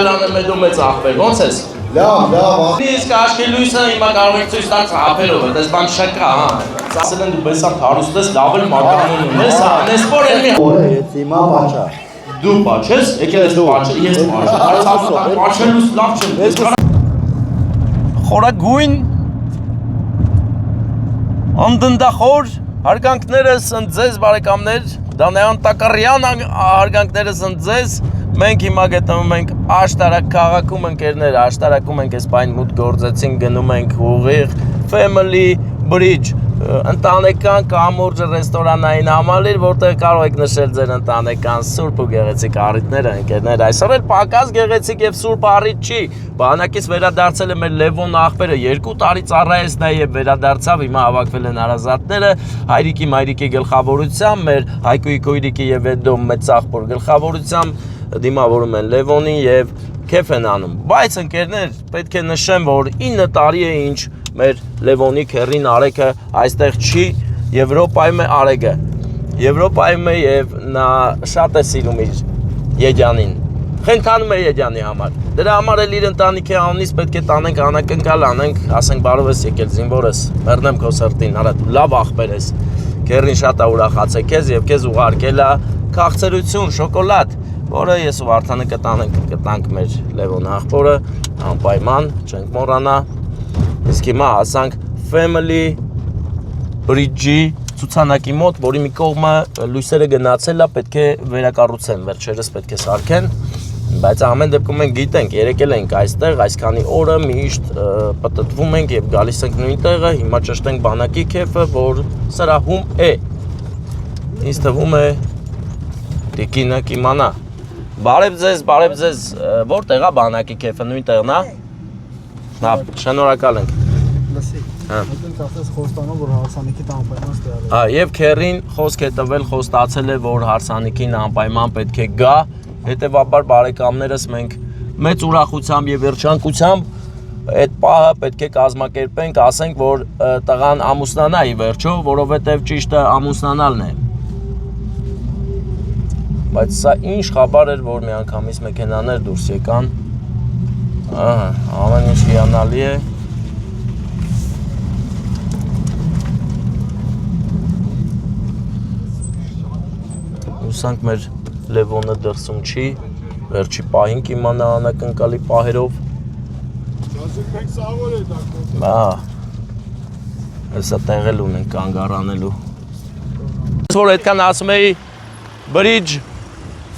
Կալյանը մեդու մեծ աղբեր, ոնց ես։ Լավ։ Իսկ աչքի լույսը հիմա կարող եք ցույց տալ աղբերով, այդպես բան չկա, հա։ Ասել են դու բեսամ հարուստ ես, լավ էլ մականուն ունես, հա, նեսպոր էլ մի։ Ես հիմա պաչա։ Դու պաչես, եկել ես պաչը, ես պաչը։ Արցախական պաչելուց լավ չեմ։ Խորագույն անդնդախոր հարգանքներս ընձեզ բարեկամներ, Դանեան Տակարյան հարգանքներս ընձեզ, մենք հիմա գտնվում ենք Աշտարակ քաղաքում ընկերներ, Աշտարակում ենք այս բան մուտք գործեցին, գնում ենք ուղիղ Family Bridge, ընտանեկան կամուրջ ռեստորանային համալիր, որտեղ կարող եք նշել ձեր ընտանեկան սուրբ ու գեղեցիկ առիթները, ընկերներ, այսօր էլ պակաս գեղեցիկ եւ սուրբ առիթ չի, բանակից վերադարձել է մեր Լևոն աղբերը, 2 տարի ծառայեց նա եւ վերադարձավ, հիմա հավաքվել են հարազատները, հայրիկի մայրիկի գլխավորությամբ, մեր Հայկուի Քույրիկի եւ Էդո մեծ աղբոր գլխավորությամբ դիմավորում են Լևոնին եւ քեֆ են անում, բայց ընկերներ, պետք է նշեմ, որ 9 տարի է ինչ մեր Լևոնի քերին Արեգը այստեղ չի, Եվրոպայում է Արեգը, Եվրոպայում է եւ նա շատ է սիրում իր Եջանին, խենթանում է Եջանի համար, դրա համար էլ իր ընտանիքի անունից պետք է տանենք անակնկալ անենք, ասենք բարով ես եկել զինվոր ես, մեռնեմ քո սրտին, արա դու լավ աղբեր ես, քերին շատ է ուրախացել քեզ եւ քեզ ուղարկել է քաղցրություն, շոկոլադ, որը ես ու Վարդանը կտանք մեր Լևոն աղբորը, անպայման, չենք մոռանա։ Իսկ հիմա հասանք Family Bridge-ի ցուցանակի մոտ, որի մի կողմը լույսերը գնացել է, պետք է վերակառուցեն, վերջերս պետք է սարքեն, բայց ամեն դեպքում մենք գիտենք, երեկել ենք այստեղ, այսքանի օրը միշտ պտտվում ենք եւ գալիս ենք նույն տեղը, հիմա ճշտենք բանակի քեֆը, որ սրահում է։ Ինձ թվում է տիկինը կիմանա։ Բարև ձեզ, որտեղ է բանակի քեֆը, նույն տեղն է։ Հա, շնորհակալ ենք։ Լսի։ Այդտեղ ասես խոստանում, որ հարսանիքի անպայման ստեղել է։ Հա, եւ քերին խոսք է տվել, խոստացել է, որ հարսանիքին անպայման պետք է գա, հետեւաբար բարեկամներս մենք մեծ ուրախությամբ եւ երջանկությամբ այդ պահը պետք է կազմակերպենք, ասենք, որ տղան ամուսնանա ի վերջո, որովհետեւ ճիշտը ամուսնանալն է։ Բայց սա ինչ խաբար էր, որ մի անգամից մեքենաներ դուրս եկան։ Ահա, ամեն ինչ հիանալի է։ Ուսանք մեր Լևոնը դրսում չի, վերջի պահին կիմանա անակնկալի պահերով։ Հեսա տեղել ունենք կանգառանելու։ Որ այդքան ասում էի Bridge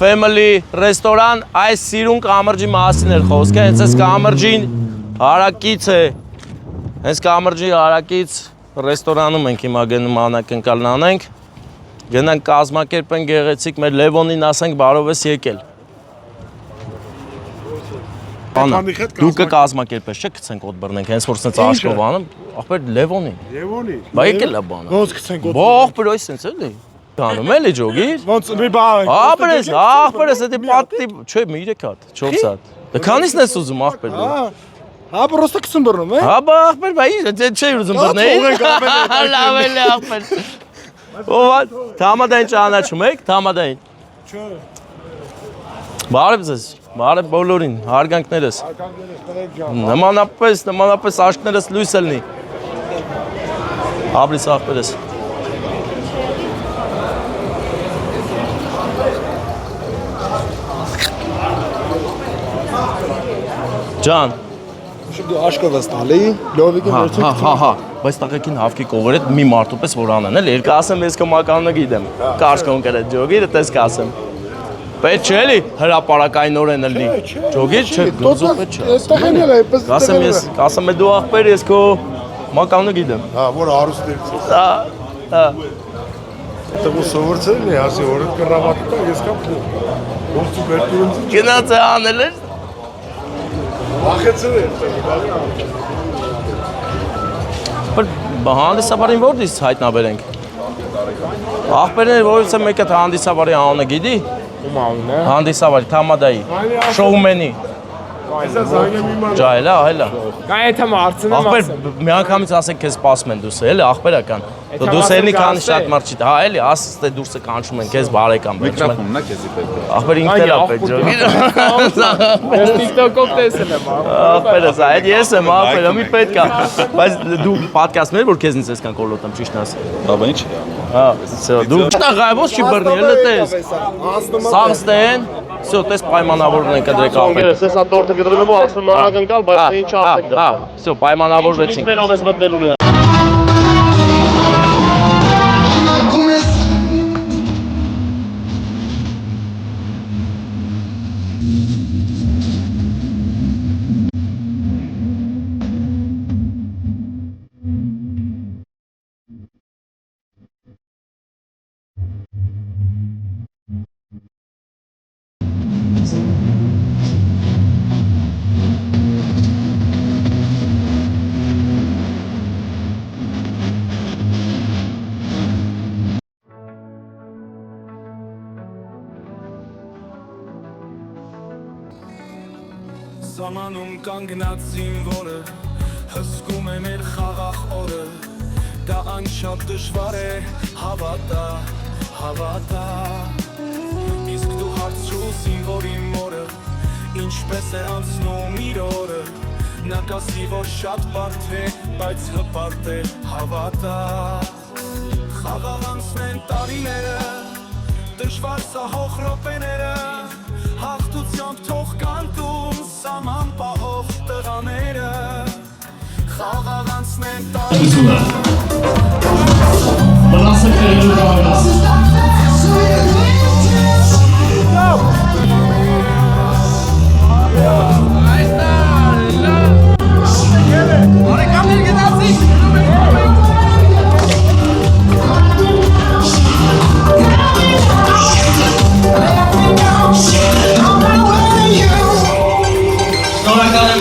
Family ռեստորան, այս սիրուն կամրջի մասին էր խոսքը, հենց այս կամրջին հարակից է, հենց կամրջի հարակից ռեստորանում ենք հիմա գնում անակնկալն անենք, գնանք կազմակերպենք գեղեցիկ մեր Լևոնին ասենք բարով ես եկել։ Դու կկազմակերպես, չէ՞ գցենք օդ բռնենք, հենց որ սենց աշկով անում, ախպեր Լևոնին։ Լևոնի։ Բա եկել է բանը։ Ոնց գցենք օդ։ Բա ախպեր այս սենց էլի։ Անում էլի ջոգիր։ Ոնց մի բան։ Ախպերս, դա պատի, չէ, մի 3 հատ, 4 հատ։ Դա քանիսն ես ուզում ախպեր դու։ Հա, պրոստը կսում բռնում, է։ Հա, բա ախպեր, բա ինչ, չէ ուզում բռնել։ Լավ էլի ախպեր։ Ո՞վ Թամադային ճանաչում եք, Թամադային։ Չէ։ Բարև ձեզ, բարև բոլորին, հարգանքներս։ Նմանապես աշկներս լույս ելնի։ Աբրիս ախպերս։ Ջան, դու աշկով ես տալի, լովիկին վերցուկ։ Հա, բայց տղեկին հավքի կողեր հետ մի մարդու պես որ անեն, էլ երկը ասեմ ես քո մականունը գիտեմ։ Կարճ կոնկրետ ջոգիրը տես կասեմ։ Պետք չէ էլի հրապարակայնորեն ըլնի։ Ջոգիր չէ, գծու պետք չէ։ Այստեղ էլ է, այպես։ Կասեմ դու ախպեր ես քո մականունը գիտեմ։ Հա, որ հարուստ է։ Հա։ Դու սովորցել ես, ասի որ կռավատը ես կապ։ Ոնց դու վերտուրում։ Գնաց է անել էր։ Ախեցել է։ Բայց հանդիսավարին որտից հայտնաբերենք։ Ախպերներ որից է մեկը հանդիսավարի անունը գիտի։ Ում անունն է։ Հանդիսավարի Թամադայի, շոումենի։ Հեսա զանգեմ իման։ Ջայլա, այլա։ Կան եթե մարցնեմ Ախպեր, մի անգամից ասենք քեզ սպասում են դուրս, էլի ախպերական։ Դու սերնի քանի շատ մարդ չի, հա, էլի, ասես թե դուրսը կանչում են քեզ բարեկամ, Միկրոֆոնն է քեզի պետք է։ ախպեր ինքն էլ է պետք ջոկի։ Ես TikTok-ով տեսել եմ, Ախպերը սա, այդ ես եմ, ախպերը, մի պետք է։ Բայց դու պատկաստ մեր որ քեզնից այսքան կոլոտեմ, ճիշտ ասեմ։ Բաբա ինչ է։ Հա, всё, դու շտա գայվոս չի բռնի, էլի տես։ Սաղստեն, всё, տես պայմանավորվում ենք դրեք ախպեր։ Ես հեսա տորտը գտնելու ասում անակնկալ, բայց ինչ ասեք դա։ Հա, всё, պայմանավորվեցինք։ Ինքներով ես մտնելու։ Սամանում կանգնած զինվորը հսկում է մեր խաղաղ օրը դա անչափ դժվար է հավատա իսկ դու հարցրու զինվորի մորը ինչպես է անցնում իր օրը նա կասի որ շատ բարդ է բայց հպարտ է հավատա խաղաղ անցնեն տարիները դժվար սահող րոպեները հաղթությամբ թող կանտում սաման պահող տղաները խաղաղ անցնեն տարիները Մնացը կերելու կավելաս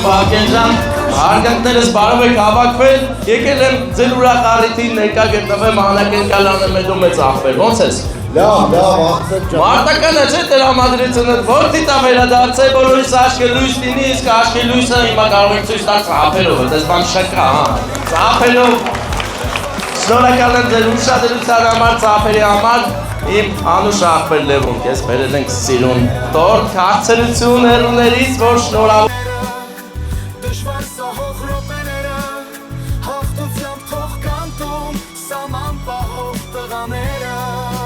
Բակենջան, հարգանքներս բարով եք հավաքվել, եկել եմ ձեր ուրախ առիթին ներկա գտնվեմ անակնկալ անեմ հետո մեծ ախպեր, ոնց ես? Լավ, ախպեր ջան։ Մարտական է չէ տրամադրությունդ, որդիդ է վերադարձել, բոլորիս աշկե լույս լինի, իսկ աշկե լույսը հիմա կարող եք ցույց տալ ծափելով, այդպես բան շքա, հա, ծափելով։ Շնորհակալ եմ ձեր ուշադրության համար, ծափերի համար, իմ անուշ ախպեր Լևոն, քեզ բերել ենք սիրուն տորտ, քաղցրություն հեռուներից, որ շնորհավոր դժվար սահող րոպեները հաղթությամբ թող կանտում սաման պահող տղաները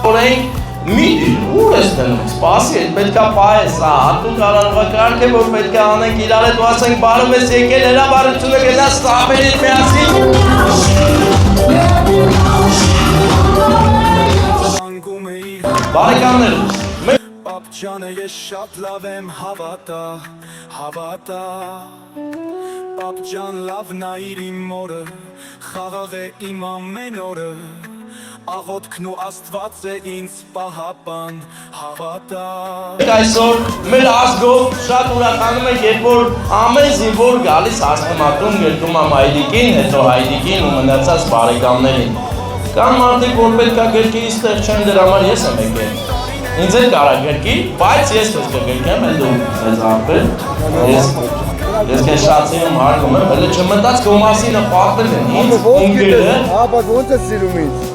Օրենք մի ուր ես դնում, սպասի, այդ պետքա պահես, հատուկ արարվակարգ է, որ պետքա անենք իրար հետ ու ասենք բարով ես եկել, հրավառությունը գնաց ծափերից միասին զանգում է իր Բարեկամներ, Պապջանը ես շատ լավ եմ հավատա Պապջան լավն է իր իմ մորը խաղաղ է իմ ամեն օրը աղոթքն ու Աստված է ինձ պահապան հավատա այսօր մեր ազգով շատ ուրախանում ենք, երբ որ ամեն զինվոր գալիս հաստատում գրկում am հայրիկին, հետո հայրիկին ու մնացած բարեկամներին Կան մարդիկ, որ պետք է գրկի, իստեղ չեն դրա համար ես եմ եկել Ինձ էլ կարա գրկի, բայց ես պետք է գրկեմ, էլ դու ես ախպեր Ես քեզ շատ սիրում հարգում եմ, հələ չմտած քո մասին պատմել են ինձ, իմ գրը Ապա ո՞նց է սիրում ինձ։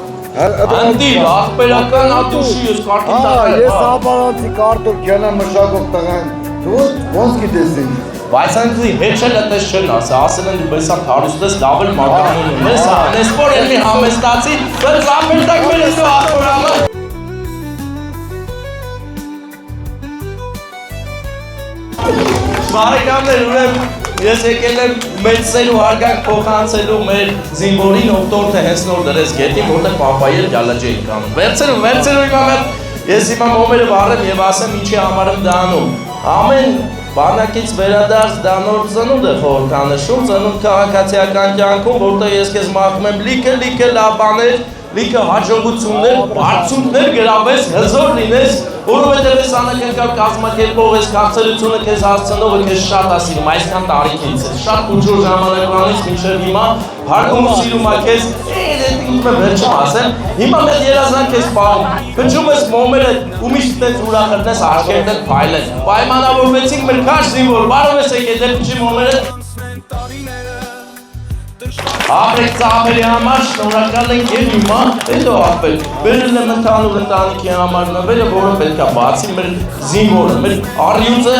Անդի, ախպերական ատուշի ես կարտին տակել Ես ապարանցի կարտոլ գյանա մշակող տղան։ Դու ո՞նց գիտես ինձ։ Բայց այնքնի հեչել այդպես չեն ասա, ասել են դու բեսա հարուստ ես, լավ էլ մականում ես, նեսպոր էլ մի համեստացի, բայց ապերտակ մեր ես դու ախորամը Բարեկամներ, ուրեմն ես եկել եմ մեծ սեր ու հարգանք փոխանցելու մեր զինվորին, ով տորթը հենց նոր դրեց գետին, որտեղ պապայի էլ գալաջեի կանում։ Վերցրու հիմա ես հիմա մոմերը վառեմ եւ ասեմ ինչի համար եմ դա անում։ Ամեն բանակից վերադարձ դա նոր ծնունդ է խորհրդանշում, ծնունդ քաղաքացիական կյանքում, որտեղ ես քեզ մաղթում եմ լիքը լավ բաներ, լիքը հաջողություններ, բարձունքներ գրավես, հզոր լինես, որովհետև ես անակնկալ կազմակերպող ես քաղցրությունը քեզ հասցնողը քեզ շատ է սիրում, այսքան տարիքից ես, շատ ուժոր ժամանակվանից մինչև հիմա հարգում ու սիրում է քեզ, մարդիկ ուզում են վերջում ասեն, հիմա մեզ երազանք ես պահում, փչում ես մոմերը ու միշտ տենց ուրախրնես աշկերտ են փայլեն, պայմանավորվեցինք մեր քաշ զինվոր, բարով ես եկել դեպ փչի մոմերը Ապրեք ծավերի համար շնորհակալ ենք և հիմա, հետո ապել, բերել եմ ընդհանուր ընտանիքի համար նվերը, որը պետք է բացի մեր զինվորը, մեր առյուծը,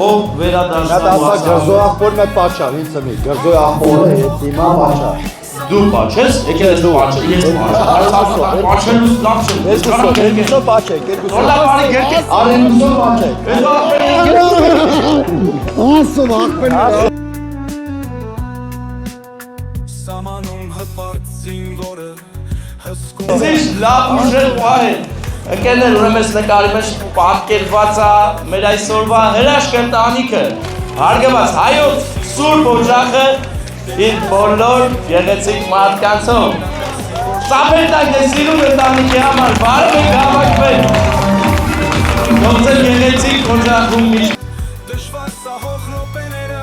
ով վերադարձնող ասա գրզոյ աղբորն է պաչար, ինձ մի, գրզոյ աղբորը հետ հիմա պաչար։ Դու պաչես, եկել ես դու պաչը, ես պաչը, պաչելուս լավ չեմ, Ես կուսով, երկուսով պաչեք, երկուսով։ Որլա բարի գերկես, Արենուսով պաչեք։ հետո ապել Ասում աղբերն Սամանում հպարտ զինվորը հսկող Ձեզ լավ ուժել պահել, եկել էր ուրեմես նկարի մեջ պատկերված է մեր այսօրվա հրաշք ընտանիքը, հարգված հայոց սուրբ օջախը իր բոլոր գեղեցիկ մարդկանցով։ Ծափեր տանք է սիրուն ընտանիքի համար, բարով եք հավաքվել։ Գործել գեղեցիկ օջախում միշտ։ Դժվար սահող ռոպեները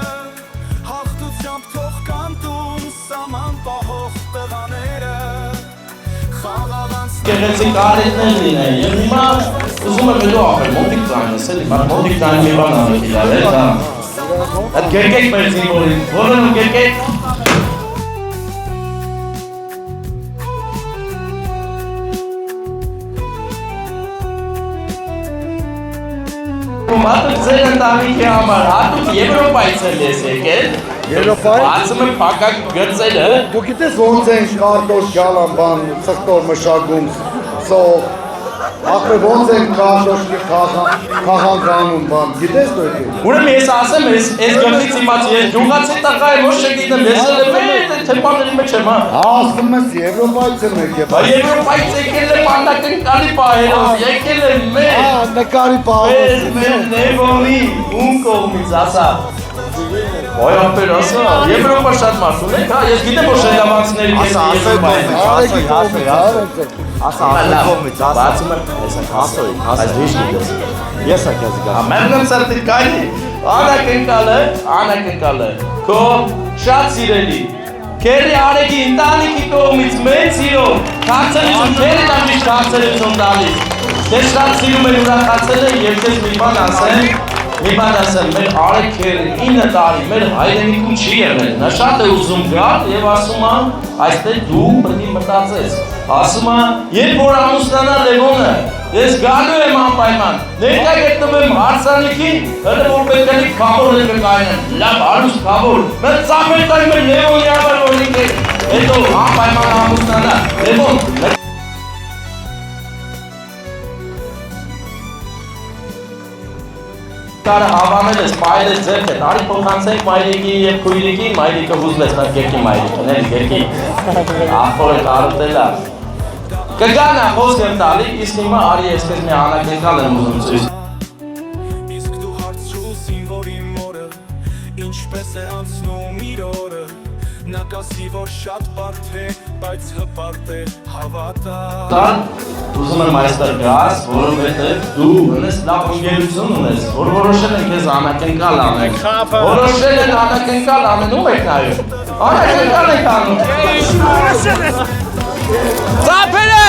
հաղթությամբ թող կանտում սաման պահող տղաները խաղաղանց Գեղեցիկ արետներ լինեն և հիմա ուզում եմ հետո ապել, մոտիկ ծանես էլի, մոտիկ ծանես մի բան անեք իրար է, դա։ Այդ գերկեք մեր զինվորին, որն ու գերկեք։ Հատուկ ձեր ընտանիքի համար, հատուկ Եվրոպայից էլ ես եկել։ Եվրոպայ։ Բացում եմ փակակ գծերը։ Դու գիտես ոնց են կարտոշ գալան բան, ծխտոր մշակում, սող, աղբեր ոնց են կարտոշ կաղան գանում բան, գիտես դու եք։ Ուրեմն ես ասեմ, ես գլխից իմաց, ես գյուղացի տղա եմ, ոչ չգիտեմ, ես էլ եմ թեմաների մեջ եմ, հա։ Ասում ես Եվրոպայից եմ եկել։ Բա Եվրոպայից եկել եմ անդակնկալի պահերով, եկել եմ մեր, նկարի պահով։ մեր նևոնի, ում կողմից, ասա։ Ոյ ապեր ասա, Եվրոպա շատ մարդ ունեք, հա, ես գիտեմ, որ շենավանցների կեսի Եվրոպայ են։ Ասա, Բացում եմ, ես ակ ասոյ, այս դիշ գիտես։ Ես ակ ես գա։ Ամերգն սրտի կայնի, անակնկալը, քո շատ սիրելի, կերի արեգի ընտանիքի կողմից մեծ սիրով, թացելություն, կերի դա միշտ թացելություն տալիս, դեր շատ սիրում են ուրախացել են և դες մի բան ասեմ, մեր արեգ կերի 9 տարի, մեր հայրենիքում չի եղել, նա շատ է ուզում գալ և ասում է, այստեղ դու պետք է մտածես, ասում է, երբ որ ամուսնանա Լևոնը, ես գալու եմ անպայման, ներկա գտնվում եմ հարսանիքին, հələ որ պետք է քավոր է կկայնեն, լավ հարուստ քավոր, մեր ծափեր տայ մեր Լևոնի համար որ լինենք, հետո անպայման ամուսնանա, Լևոն, Կարը հավանել ես, պայել ես ձերք է, տարի փոխանցենք մայրիկի և քույրիկին, մայրիկը հուզվեց նա գերքի մայրիկը, նել գերքի աղբոր է կարոտել է։ Կգանա խոսք եմ տալի, իսկ հիմա արի ես կեզ մի անակնկալ եմ ուզում ծույս։ Իսկ դու հարցրու զինվորի մորը ինչպես է անցնում իր օրը նա կասի որ շատ բարդ է բայց հպարտ է հավատա Տան ուզում եմ այստեղ գաս, որովհետև դու ունես լավ ընկերություն ունես, որ որոշել են քեզ անակնկալ անեն։ Որոշել են անակնկալ անեն, ում եք նայում։ Անակնկալ եք անում։ Ծափերը!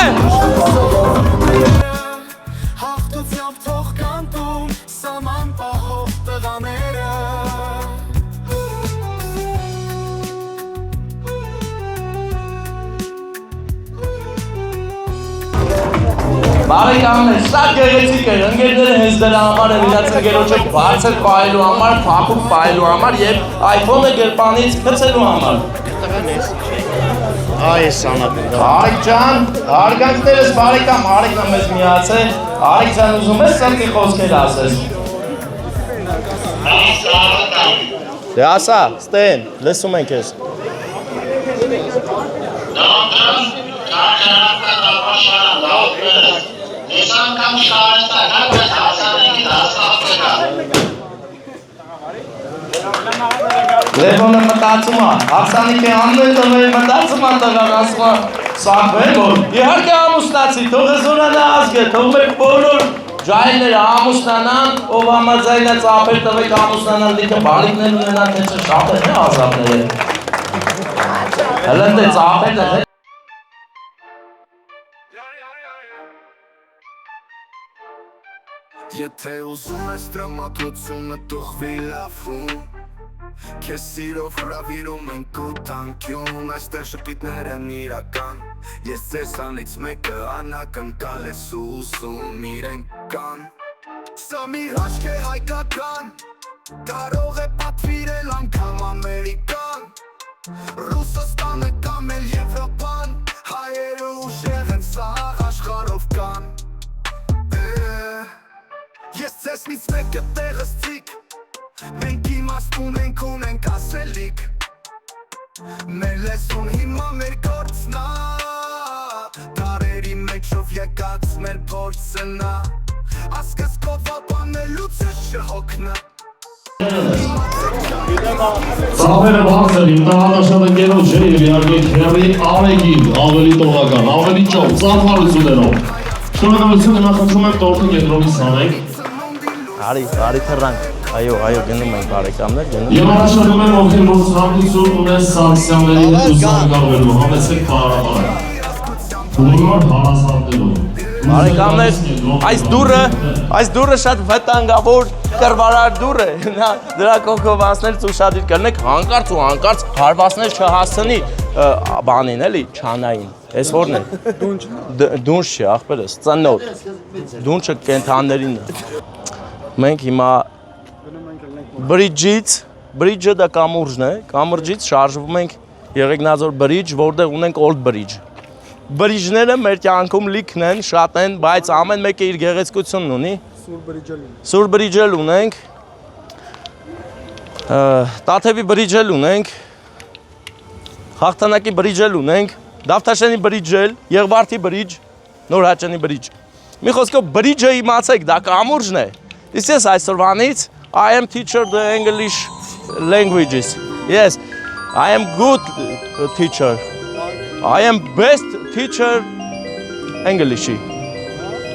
Հաղթությամբ թող կանտում սաման պահող տղաները Բարեկամներ, շատ գեղեցիկ էր, ընկերները հենց դրա համար են իրաց ընկերոջը բարձր պահելու համար, փափուկ պահելու համար և iPhone-ը գրպանից գցելու համար։ Այս անակնկալ։ Արիկ ջան, հարգանքներս բարեկամ, Արիկն է մեզ միացել, Արիկ ջան ուզում ես սրտի խոսքեր ասես։ Դե ասա, Ստեն, լսում ենք ես։ Լևոնը մտածում է, հարսանիք է անվել տվել, մտածում է տղան, ասում է, սակվել որ, իհարկե ամուսնացի, թող զորանա ազգը, թող մեր բոլոր ջայլները ամուսնանան, ով համաձայնը ծափեր տվեք ամուսնանան, դիքը բարիքներ ունենան, թե շատ է ազապները։ Հլն դե ծափեր Եթե ուզում ես տրամադրությունը տուղվի լավում Քեզ սիրով հրավիրում ենք ու տանկյուն Այստեղ շպիտներ են իրական Ես ձեզ անից մեկը անակնկալ ես ուզում իրենք կան Սա մի հաշկ է հայկական Կարող է պատվիրել անգամ Ամերիկան Ռուսաստանը կամ էլ Եվրոպան Հայերը ուժեղ են սաղ աշխարհով կան Ես ձեզնից մեկը տեղս ցիկ Մենք իմաստ ունենք ասելիք Մեր լեզուն հիմա մեր գործն Դարերի մեջով եկած մեր փորձը նա Ասկսկով ապանելուց է չհոգնա Ծավերը բարձր իմ տաղանաշատ ընկերոջ է և իարգե քրավի ավեգին, ավելի տողական, ավելի ճով, ծանվարություններով Շնորհակալություն նախաչում եմ տորտը կենտրոնի սանենք Արի թռանք, այո, գնում ենք բարեկամներ, գնում Եվ առաջանում եմ ովքեր որ ցանկություն ունեն սանքցիաների հետ ու զարգարվելու, համեցեք պարապարը Բոլոր հարազատներով Բարեկամներ, այս դուրը շատ վտանգավոր կռվարար դուր է, դրա կողքով անցնելուց ուշադիր կլինեք, հանկարծ ու հանկարծ հարվածներ չհասցնի բանին էլի, չանային, ես որն է, դունչ չի աղբերս, ծնոտ, դունչը կենթաններին է, մենք հիմա բրիջը դա կամուրջն է, կամուրջից շարժվում ենք Եղեգնաձոր բրիջ, որտեղ ունենք Old Bridge Բրիջները մեր կյանքում լիքն են, շատ են, բայց ամեն մեկը իր գեղեցկությունն ունի Սուր բրիջել ունենք, Տաթևի բրիջել ունենք, Հաղթանակի բրիջել ունենք, Դավթաշենի բրիջել, Եղվարդի բրիջ, Նոր Հաճանի բրիջ Մի խոսքով բրիջը իմացեք, դա կամուրջն է Իսկ ես այսօրվանից, I am teacher the English languages Yes, I am good teacher I am best teacher English-ի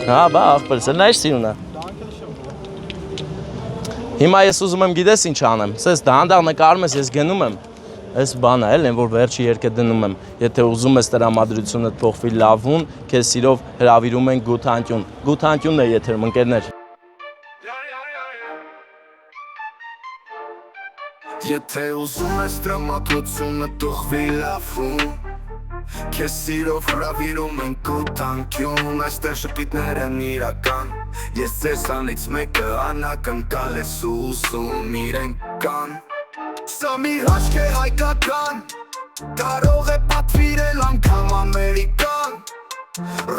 Բա, աղբերս, նա ես սիրունա Հիմա ես ուզում եմ գիտես ինչ անեմ, սես դանդաղ նկարում ես, ես գնում եմ Ես բանը էլ են, որ վերջի երկը դնում եմ Եթե ուզում ես տրամադրությունը թողվի լավուն, քեզ սիրով հրավիրում ենք գութանտյուն Գութանտյունն է եթերում, ընկերներ Եթե ուզում ես տրամադրությունը թողվի լավում Քեզ սիրով հրավիրում ենք ու տանկյուն Այստեղ շպիտներ են իրական Ես ձեզ անից մեկը անակնկալ ես ուզում իրենք կան Սա մի հաշկ է հայկական Կարող է պատվիրել անգամ Ամերիկան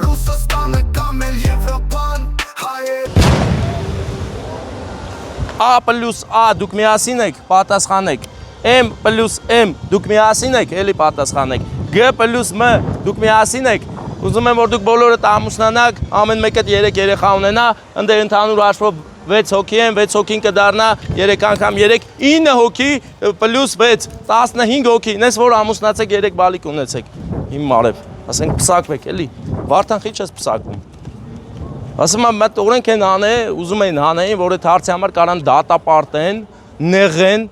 Ռուսաստանը կամ էլ Եվրոպան Հայեր A plus A դուք միասին եք, պատասխանեք M plus M դուք միասին եք, էլի պատասխանեք G plus M դուք միասին եք Ուզում եմ որ դուք բոլորդ ամուսնանաք, ամեն մեկը 3 երեխա ունենա, ընդ ընդհանուր հաշվով 6 հոգի են, 6 հոգին կդառնա 3 անգամ 3, 9 հոգի պլյուս 6, 15 հոգի, նես որ ամուսնացեք 3 բալիկ ունեցեք։ Իմ մարև, ասենք փսակվեք էլի։ Վարդան խիչ ես փսակվում։ Ասում եմ մտ օրենք են հանե, ուզում են հանեին, որ այդ հարցի համար կարան դատապարտեն, նեղեն,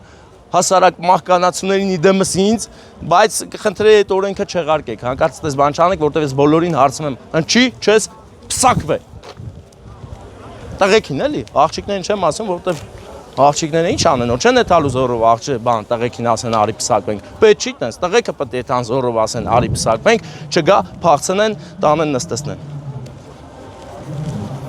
հասարակ մահկանացուներին իդեմս ինձ, բայց կխնդրեի այդ օրենքը չեղարկեք, հանկարծ այդպես բան չանեք, որտեղ ես բոլորին հարցնում եմ, ընչի չես փսակվե։ Տղեկին էլի, աղջիկներին չեմ ասում, որտեղ աղջիկները ինչ անեն, որ չեն էթալու զորով աղջի, բան, տղեկին ասեն արի փսակվենք։ Պետք չի տենց, տղեկը պետք է տան զորով ասեն արի փսակվենք, չգա փախցնեն, տանեն նստեցնեն։